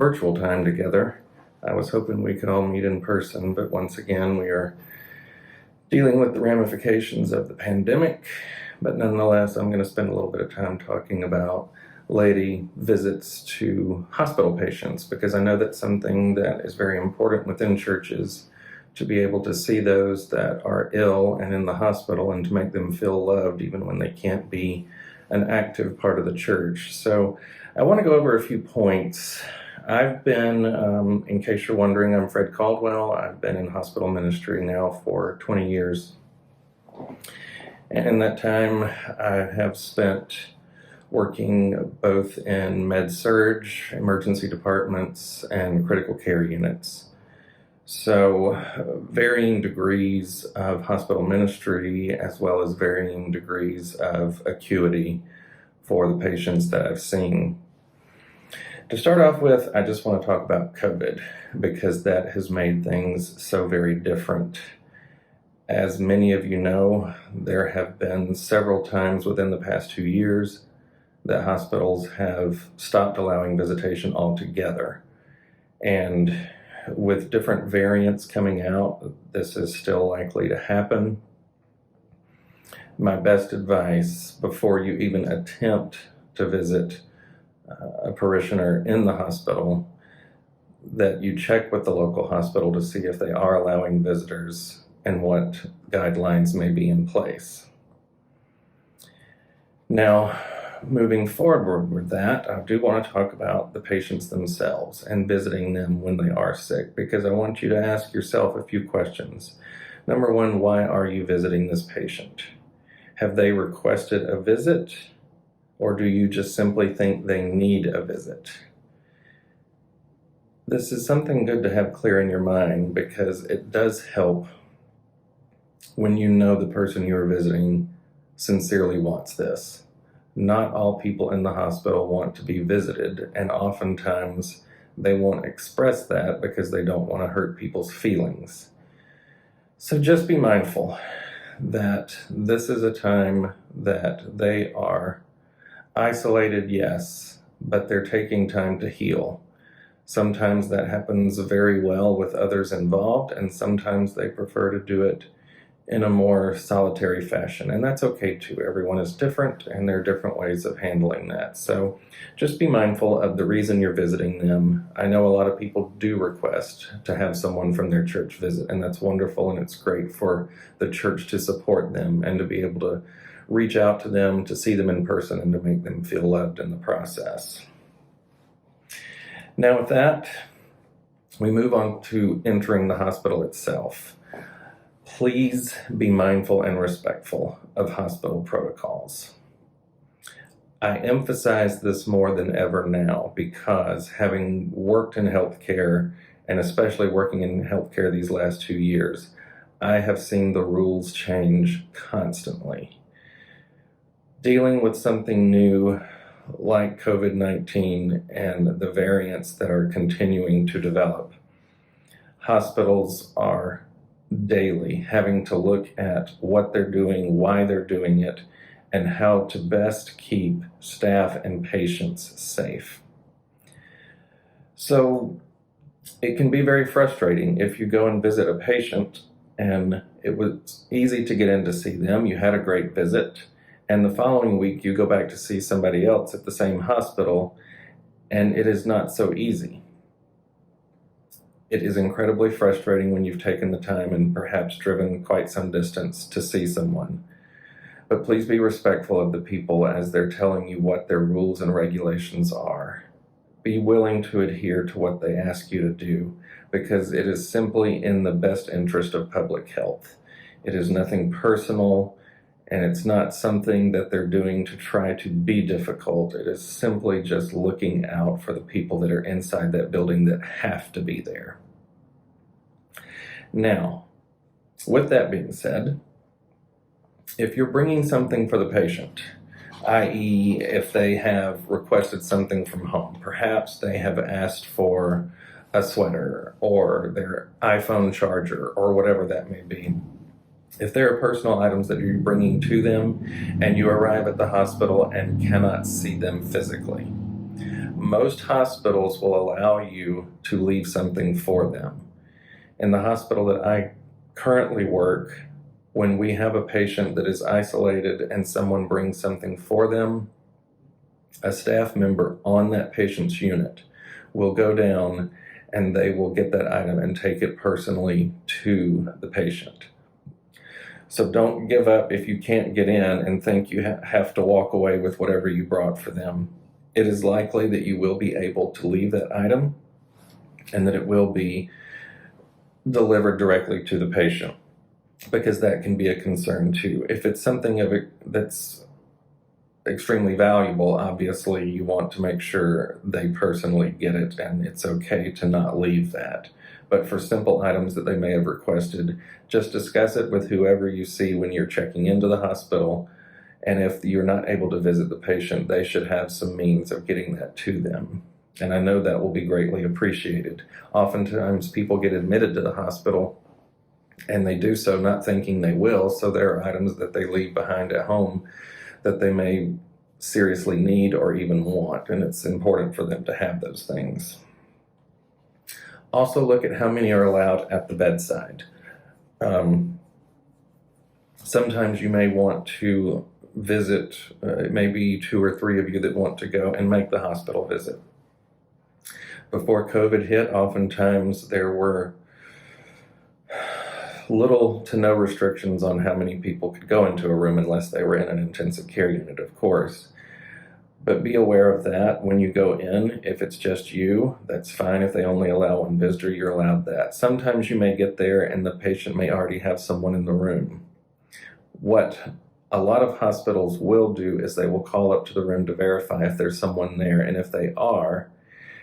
virtual time together. I was hoping we could all meet in person, but once again, we are dealing with the ramifications of the pandemic. But nonetheless, I'm going to spend a little bit of time talking about lady visits to hospital patients, because I know that's something that is very important within churches, to be able to see those that are ill and in the hospital and to make them feel loved even when they can't be an active part of the church. So I want to go over a few points. I've been, in case you're wondering, I'm Fred Caldwell. I've been in hospital ministry now for 20 years. And in that time, I have spent working both in med-surg, emergency departments, and critical care units. So varying degrees of hospital ministry, as well as varying degrees of acuity for the patients that I've seen. To start off with, I just want to talk about COVID, because that has made things so very different. As many of you know, there have been several times within the past 2 years that hospitals have stopped allowing visitation altogether. And with different variants coming out, this is still likely to happen. My best advice before you even attempt to visit a parishioner in the hospital, that you check with the local hospital to see if they are allowing visitors and what guidelines may be in place. Now, moving forward with that, I do want to talk about the patients themselves and visiting them when they are sick, because I want you to ask yourself a few questions. Number one, why are you visiting this patient? Have they requested a visit, or do you just simply think they need a visit? This is something good to have clear in your mind, because it does help when you know the person you're visiting sincerely wants this. Not all people in the hospital want to be visited, and oftentimes they won't express that because they don't want to hurt people's feelings. So just be mindful that this is a time that they are isolated, yes, but they're taking time to heal. Sometimes that happens very well with others involved, and sometimes they prefer to do it in a more solitary fashion, and that's okay too. Everyone is different, and there are different ways of handling that. So just be mindful of the reason you're visiting them. I know a lot of people do request to have someone from their church visit, and that's wonderful, and it's great for the church to support them and to be able to reach out to them, to see them in person, and to make them feel loved in the process. Now with that, we move on to entering the hospital itself. Please be mindful and respectful of hospital protocols. I emphasize this more than ever now, because having worked in healthcare, and especially working in healthcare these last 2 years, I have seen the rules change constantly. Dealing with something new like COVID-19 and the variants that are continuing to develop, hospitals are daily having to look at what they're doing, why they're doing it, and how to best keep staff and patients safe. So it can be very frustrating if you go and visit a patient and it was easy to get in to see them, you had a great visit, and the following week you go back to see somebody else at the same hospital, and it is not so easy. It is incredibly frustrating when you've taken the time and perhaps driven quite some distance to see someone. But please be respectful of the people as they're telling you what their rules and regulations are. Be willing to adhere to what they ask you to do, because it is simply in the best interest of public health. It is nothing personal, and it's not something that they're doing to try to be difficult. It is simply just looking out for the people that are inside that building that have to be there. Now, with that being said, if you're bringing something for the patient, i.e. if they have requested something from home, perhaps they have asked for a sweater or their iPhone charger or whatever that may be, if there are personal items that you're bringing to them and you arrive at the hospital and cannot see them physically, Most hospitals will allow you to leave something for them. In the hospital that I currently work, when we have a patient that is isolated and someone brings something for them, a staff member on that patient's unit will go down and they will get that item and take it personally to the patient. So don't give up if you can't get in and think you have to walk away with whatever you brought for them. It is likely that you will be able to leave that item and that it will be delivered directly to the patient, because that can be a concern too. If it's something that's extremely valuable, obviously you want to make sure they personally get it, and it's okay to not leave that. But for simple items that they may have requested, just discuss it with whoever you see when you're checking into the hospital. And if you're not able to visit the patient, they should have some means of getting that to them. And I know that will be greatly appreciated. Oftentimes people get admitted to the hospital and they do so not thinking they will, so there are items that they leave behind at home that they may seriously need or even want, and it's important for them to have those things. Also look at how many are allowed at the bedside. Sometimes you may want to visit, it may be 2 or 3 of you that want to go and make the hospital visit. Before COVID hit, oftentimes there were little to no restrictions on how many people could go into a room unless they were in an intensive care unit, of course. But be aware of that when you go in. If it's just you, that's fine. If they only allow 1 visitor, you're allowed that. Sometimes you may get there and the patient may already have someone in the room. What a lot of hospitals will do is they will call up to the room to verify if there's someone there, and if they are,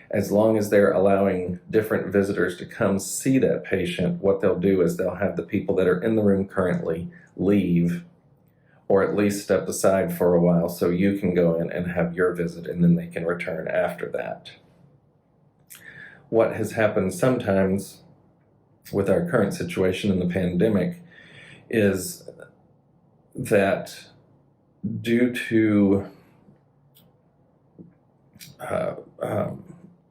as long as they're allowing different visitors to come see that patient, what they'll do is they'll have the people that are in the room currently leave, or at least step aside for a while so you can go in and have your visit, and then they can return after that. What has happened sometimes with our current situation in the pandemic is that due to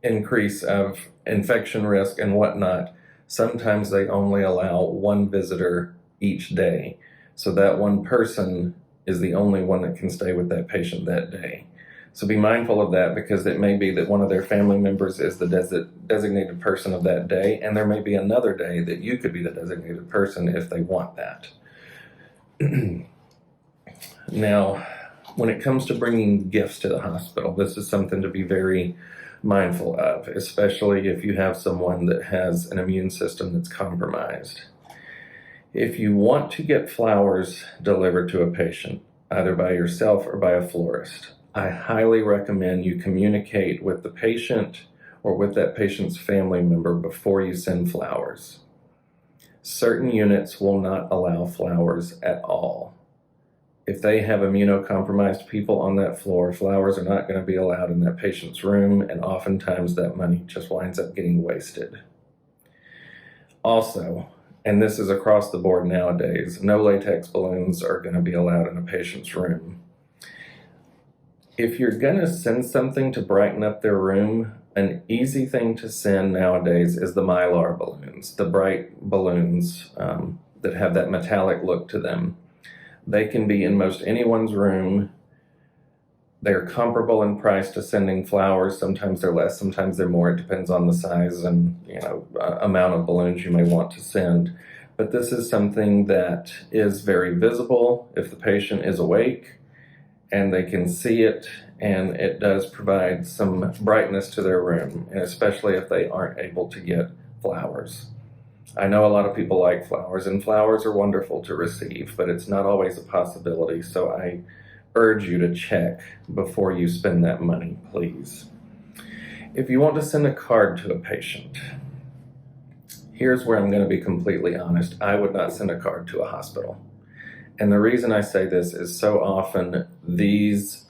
increase of infection risk and whatnot, sometimes they only allow 1 visitor each day. So that 1 person is the only one that can stay with that patient that day. So be mindful of that, because it may be that one of their family members is the designated person of that day, and there may be another day that you could be the designated person if they want that. Now, when it comes to bringing gifts to the hospital, this is something to be very mindful of, especially if you have someone that has an immune system that's compromised. If you want to get flowers delivered to a patient, either by yourself or by a florist, I highly recommend you communicate with the patient or with that patient's family member before you send flowers. Certain units will not allow flowers at all. If they have immunocompromised people on that floor, flowers are not going to be allowed in that patient's room, and oftentimes that money just winds up getting wasted. Also, and this is across the board nowadays, no latex balloons are going to be allowed in a patient's room. If you're going to send something to brighten up their room, an easy thing to send nowadays is the Mylar balloons, the bright balloons that have that metallic look to them. They can be in most anyone's room. They're comparable in price to sending flowers. Sometimes they're less, sometimes they're more. It depends on the size and amount of balloons you may want to send. But this is something that is very visible if the patient is awake and they can see it, and it does provide some brightness to their room, and especially if they aren't able to get flowers. I know a lot of people like flowers, and flowers are wonderful to receive, but it's not always a possibility, so I urge you to check before you spend that money, please. If you want to send a card to a patient, here's where I'm going to be completely honest. I would not send a card to a hospital. And the reason I say this is so often these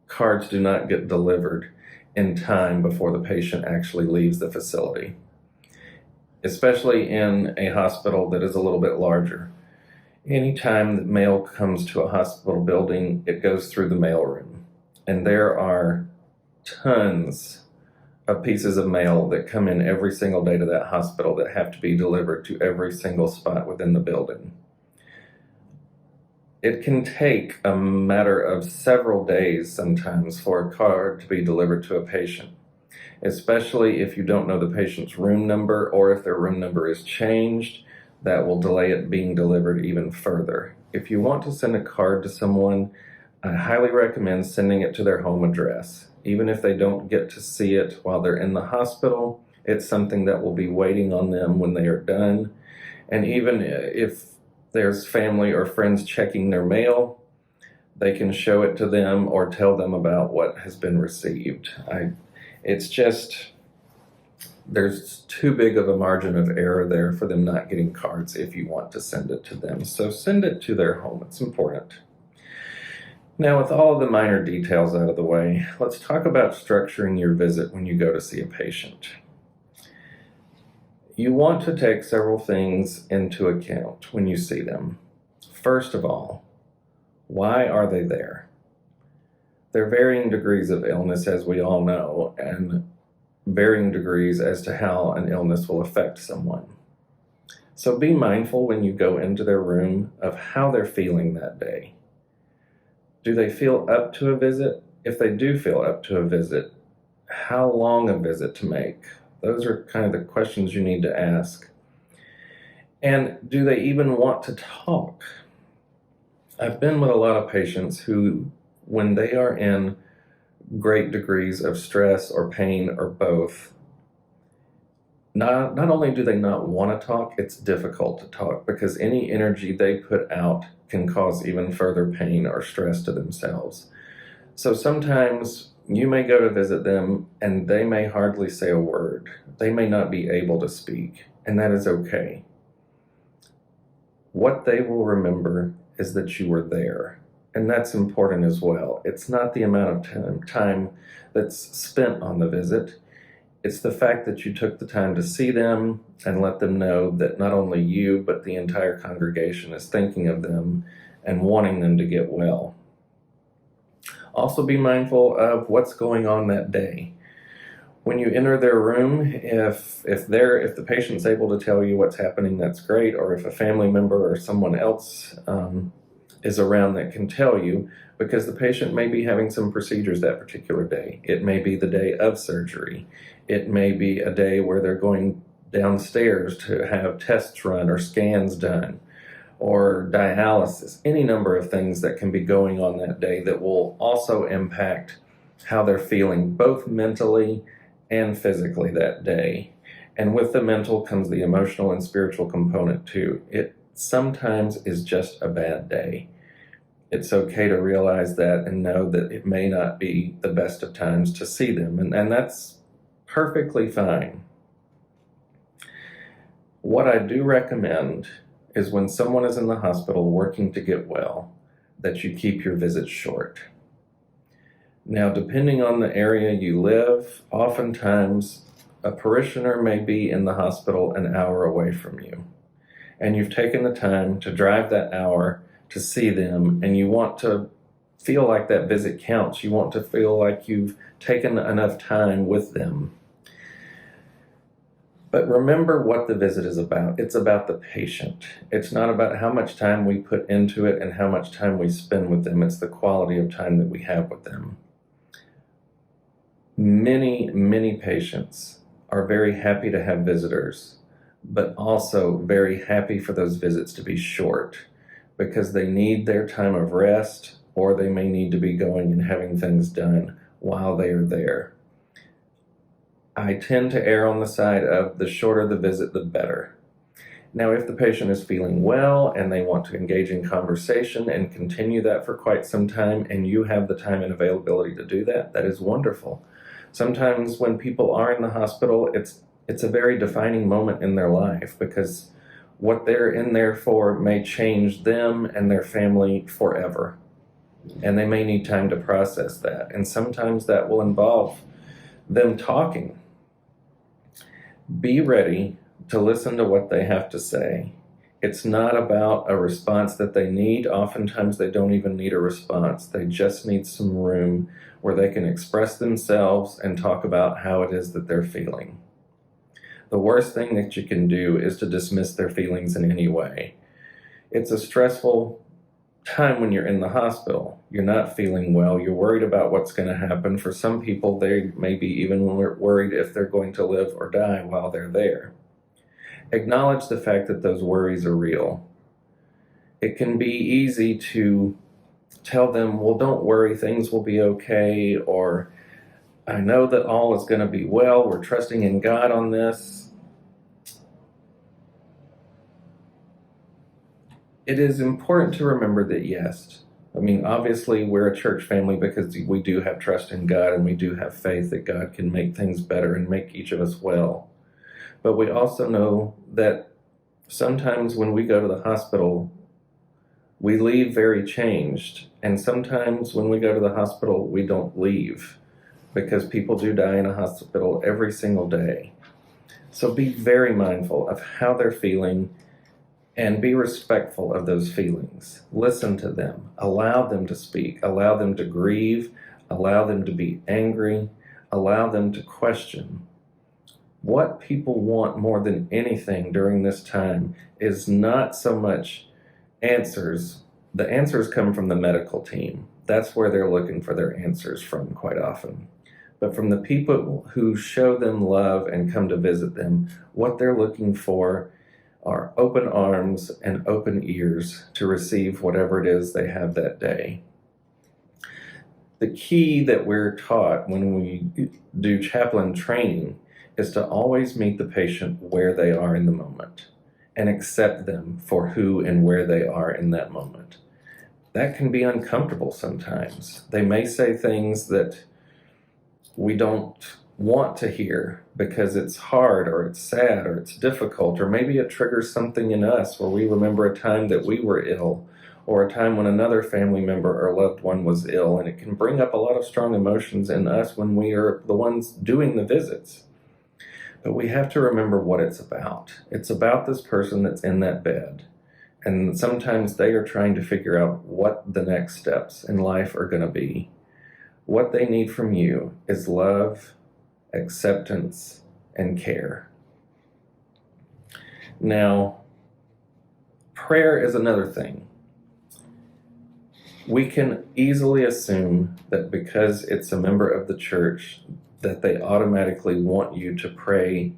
cards do not get delivered in time before the patient actually leaves the facility, especially in a hospital that is a little bit larger. Anytime that mail comes to a hospital building, it goes through the mailroom. And there are tons of pieces of mail that come in every single day to that hospital that have to be delivered to every single spot within the building. It can take a matter of several days sometimes for a card to be delivered to a patient, especially if you don't know the patient's room number or if their room number is changed. That will delay it being delivered even further. If you want to send a card to someone, I highly recommend sending it to their home address. Even if they don't get to see it while they're in the hospital, it's something that will be waiting on them when they are done. And even if there's family or friends checking their mail, they can show it to them or tell them about what has been received. It's just, there's too big of a margin of error there for them not getting cards if you want to send it to them. So send it to their home. It's important. Now, with all of the minor details out of the way, let's talk about structuring your visit when you go to see a patient. You want to take several things into account when you see them. First of all, why are they there? There are varying degrees of illness, as we all know, and varying degrees as to how an illness will affect someone. So be mindful when you go into their room of how they're feeling that day. Do they feel up to a visit? If they do feel up to a visit, how long a visit to make? Those are kind of the questions you need to ask. And do they even want to talk? I've been with a lot of patients who, when they are in great degrees of stress or pain or both, not only do they not want to talk, it's difficult to talk because any energy they put out can cause even further pain or stress to themselves. So sometimes you may go to visit them and they may hardly say a word. They may not be able to speak, and that is okay. What they will remember is that you were there, and that's important as well. It's not the amount of time that's spent on the visit. It's the fact that you took the time to see them and let them know that not only you, but the entire congregation is thinking of them and wanting them to get well. Also be mindful of what's going on that day. When you enter their room, if the patient's able to tell you what's happening, that's great. Or if a family member or someone else is around that can tell you, because the patient may be having some procedures that particular day. It may be the day of surgery. It may be a day where they're going downstairs to have tests run or scans done or dialysis, any number of things that can be going on that day that will also impact how they're feeling both mentally and physically that day. And with the mental comes the emotional and spiritual component too. It sometimes is just a bad day. It's okay to realize that and know that it may not be the best of times to see them, and that's perfectly fine. What I do recommend is when someone is in the hospital working to get well, that you keep your visits short. Now, depending on the area you live, oftentimes a parishioner may be in the hospital an hour away from you, and you've taken the time to drive that hour to see them, and you want to feel like that visit counts. You want to feel like you've taken enough time with them. But remember what the visit is about. It's about the patient. It's not about how much time we put into it and how much time we spend with them. It's the quality of time that we have with them. Many, many patients are very happy to have visitors, but also very happy for those visits to be short because they need their time of rest, or they may need to be going and having things done while they are there. I tend to err on the side of the shorter the visit, the better. Now, if the patient is feeling well and they want to engage in conversation and continue that for quite some time, and you have the time and availability to do that, that is wonderful. Sometimes when people are in the hospital, it's a very defining moment in their life because what they're in there for may change them and their family forever. And they may need time to process that. And sometimes that will involve them talking. Be ready to listen to what they have to say. It's not about a response that they need. Oftentimes they don't even need a response. They just need some room where they can express themselves and talk about how it is that they're feeling. The worst thing that you can do is to dismiss their feelings in any way. It's a stressful time when you're in the hospital. You're not feeling well. You're worried about what's going to happen. For some people, they may be even worried if they're going to live or die while they're there. Acknowledge the fact that those worries are real. It can be easy to tell them, well, don't worry, things will be okay, or I know that all is going to be well. We're trusting in God on this. It is important to remember that, yes, obviously we're a church family because we do have trust in God and we do have faith that God can make things better and make each of us well. But we also know that sometimes when we go to the hospital, we leave very changed. And sometimes when we go to the hospital, we don't leave because people do die in a hospital every single day. So be very mindful of how they're feeling and be respectful of those feelings. Listen to them. Allow them to speak. Allow them to grieve. Allow them to be angry. Allow them to question. What people want more than anything during this time is not so much answers. The answers come from the medical team. That's where they're looking for their answers from quite often. But from the people who show them love and come to visit them, what they're looking for are open arms and open ears to receive whatever it is they have that day. The key that we're taught when we do chaplain training is to always meet the patient where they are in the moment and accept them for who and where they are in that moment. That can be uncomfortable sometimes. They may say things that we don't want to hear because it's hard or it's sad or it's difficult, or maybe it triggers something in us where we remember a time that we were ill or a time when another family member or loved one was ill, and it can bring up a lot of strong emotions in us when we are the ones doing the visits. But we have to remember what it's about. It's about this person that's in that bed. And sometimes they are trying to figure out what the next steps in life are going to be. What they need from you is love, acceptance, and care. Now, prayer is another thing. We can easily assume that because it's a member of the church, that they automatically want you to pray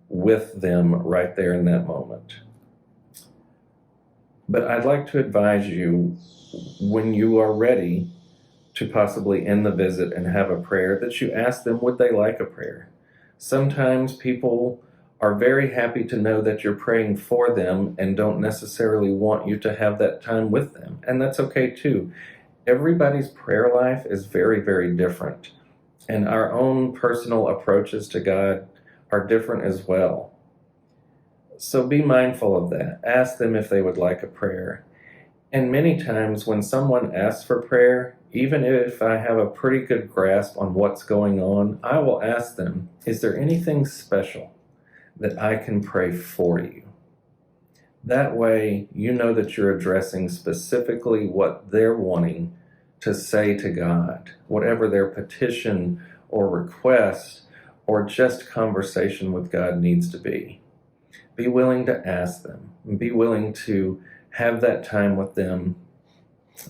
with them right there in that moment. But I'd like to advise you, when you are ready to possibly end the visit and have a prayer, that you ask them, would they like a prayer? Sometimes people are very happy to know that you're praying for them and don't necessarily want you to have that time with them. And that's okay too. Everybody's prayer life is very, very different. And our own personal approaches to God are different as well. So be mindful of that. Ask them if they would like a prayer. And many times when someone asks for prayer, even if I have a pretty good grasp on what's going on, I will ask them, is there anything special that I can pray for you? That way, you know that you're addressing specifically what they're wanting to say to God, whatever their petition or request or just conversation with God needs to be. Be willing to ask them, and be willing to have that time with them.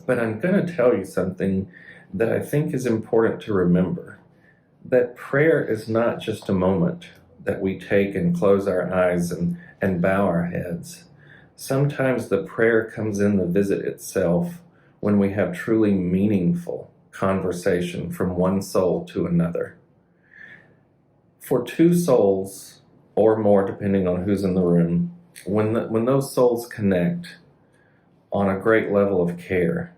But I'm going to tell you something that I think is important to remember, that prayer is not just a moment that we take and close our eyes and bow our heads. Sometimes the prayer comes in the visit itself when we have truly meaningful conversation from one soul to another. For two souls or more, depending on who's in the room, when those souls connect on a great level of care,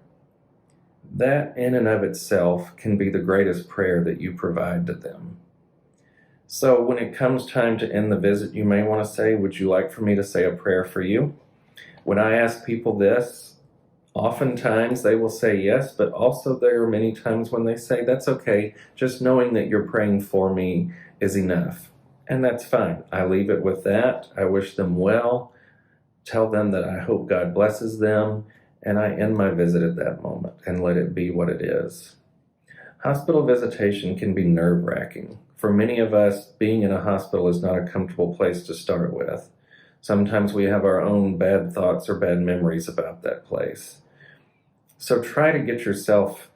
that in and of itself can be the greatest prayer that you provide to them. So when it comes time to end the visit, you may want to say, would you like for me to say a prayer for you? When I ask people this, oftentimes they will say yes, but also there are many times when they say, that's okay, just knowing that you're praying for me is enough. And that's fine. I leave it with that. I wish them well. tell them that I hope God blesses them, and I end my visit at that moment and let it be what it is. Hospital visitation can be nerve-wracking. For many of us, being in a hospital is not a comfortable place to start with. Sometimes we have our own bad thoughts or bad memories about that place. So try to get yourself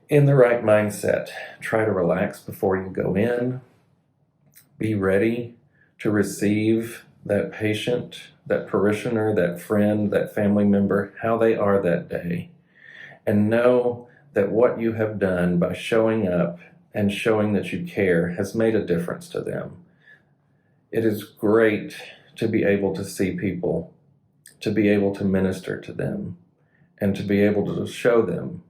in the right mindset. Try to relax before you go in. Be ready to receive that patient, that parishioner, that friend, that family member, how they are that day. And know that what you have done by showing up and showing that you care has made a difference to them. It is great to be able to see people, to be able to minister to them, and to be able to show them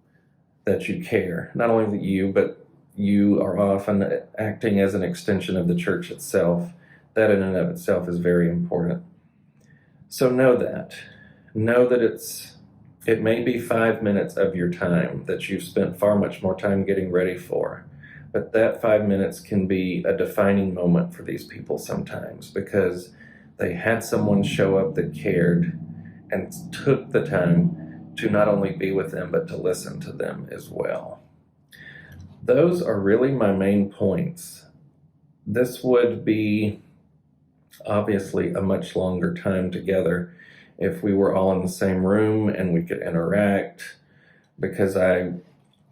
that you care. Not only that you, but you are often acting as an extension of the church itself. That in and of itself is very important. So know that. Know that it may be 5 minutes of your time that you've spent far much more time getting ready for, but that 5 minutes can be a defining moment for these people sometimes, because they had someone show up that cared and took the time to not only be with them, but to listen to them as well. Those are really my main points. This would be obviously a much longer time together if we were all in the same room and we could interact, because I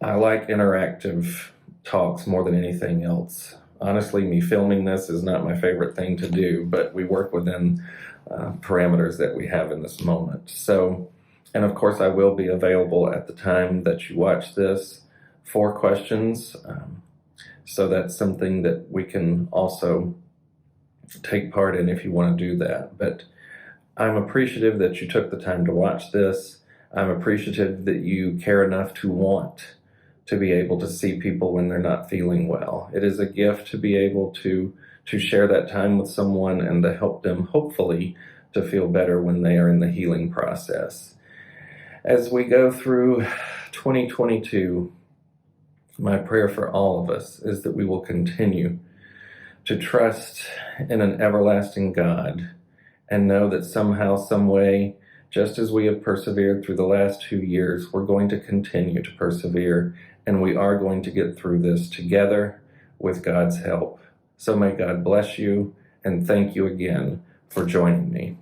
like interactive talks more than anything else. Honestly, me filming this is not my favorite thing to do, but we work within parameters that we have in this moment. So, and of course I will be available at the time that you watch this for questions. So that's something that we can also take part in if you want to do that. But I'm appreciative that you took the time to watch this. I'm appreciative that you care enough to want to be able to see people when they're not feeling well. It is a gift to be able to share that time with someone and to help them, hopefully, to feel better when they are in the healing process. As we go through 2022, my prayer for all of us is that we will continue to trust in an everlasting God and know that somehow, some way, just as we have persevered through the last 2 years, we're going to continue to persevere, and we are going to get through this together with God's help. So may God bless you, and thank you again for joining me.